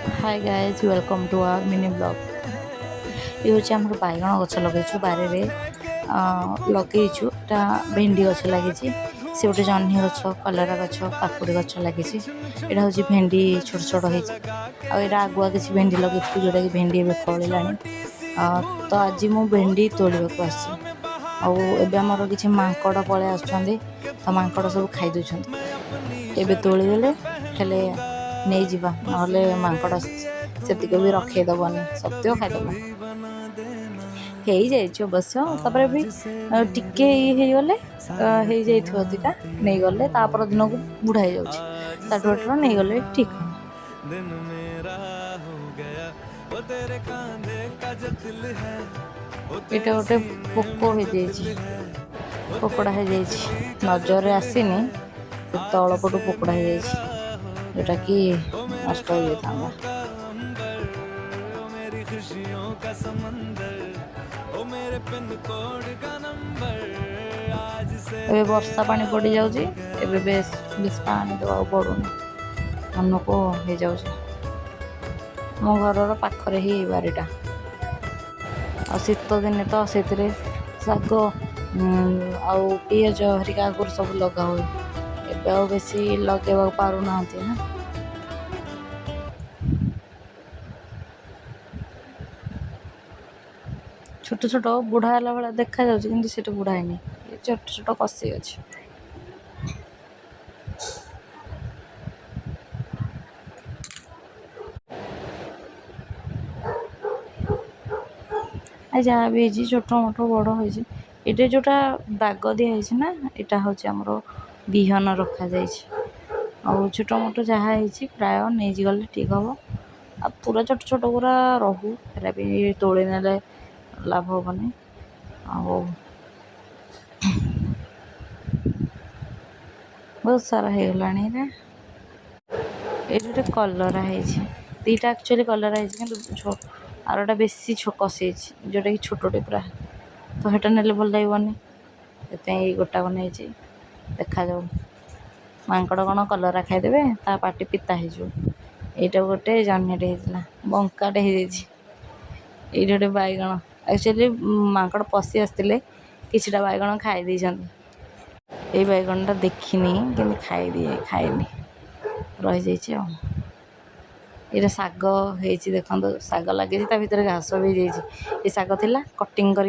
Hi guys welcome to our mini blog. ये हूँ आम बैगण गच लगे बारे लगेचु भेंडी गच लगी से गोटे जह्नी गच कलरा गच काकुड़ी गच लगी यहाँ हूँ भेंडी छोट छोट हो आगुआ किसी भेंडी लगे जोटा कि भेंडी ए फल तो आज मु भेंडी तोड़क आमर किसी मांकड़ पलि आसुँच तो मांकड़ सब खाई एबे तोड़देले हेले नहीं जीवा नहले मांकड़ से भी रखेदबनी सब खाईदब हो अवश्य तापर भी टिके ये गले अधिका नहीं गले तापर दिन को बुढ़ा हो जाऊँ नहीं गले ठीक ये गोटे पोक हो पोकड़ा हो नजर आसनी तल पटू पोकड़ा हो जोटा कि नष्ट हो जाता ए वर्षा पानी पड़ जाऊँगी बेस पानी देवा पड़ूनी मन को हो जाऊँ मो घर पाखरे ही बारीटा आ शीत दिने तो से शाग आ पिज हरिका आगुरी सब लगा हुए एवं बेसी लगे पार ना छोट छोट बुढ़ा भाया देखा जाए बुढ़ा है छोट छोट कसी अच्छे जहाँ भी छोट मोट बड़ हो जोटा दाग दिखाई ना यहाँ हूँ आमर बिहन रखा जाए छोट मोट जहाँ प्राय नहीं गले ठीक हम आ पूरा छोट छोट पूरा रहू हेरा भी तोड़ ने लाभ हेनी बहुत सारा हो गला ये गोटे कलरा दीटा एक्चुअली कलरा है आरटा बेसी कसी जोटा कि छोटे पूरा तो हेटा ने भल लगे गोटा को नहीं देखा जाऊ मांकड़ कौन कलरा खाईदे ता पाटी पिता हो यहाँ गोटे जह्नीटे होता बंकाटे हो गोटे बैगण एक्चुअली मांकड़ पशि आसते किछटा बैगण खाई ये बैगणटा देखनी कि खाएनी रही ये शाग देखो शाग लगे भर घास भी ये शाग थिला कटिंग कर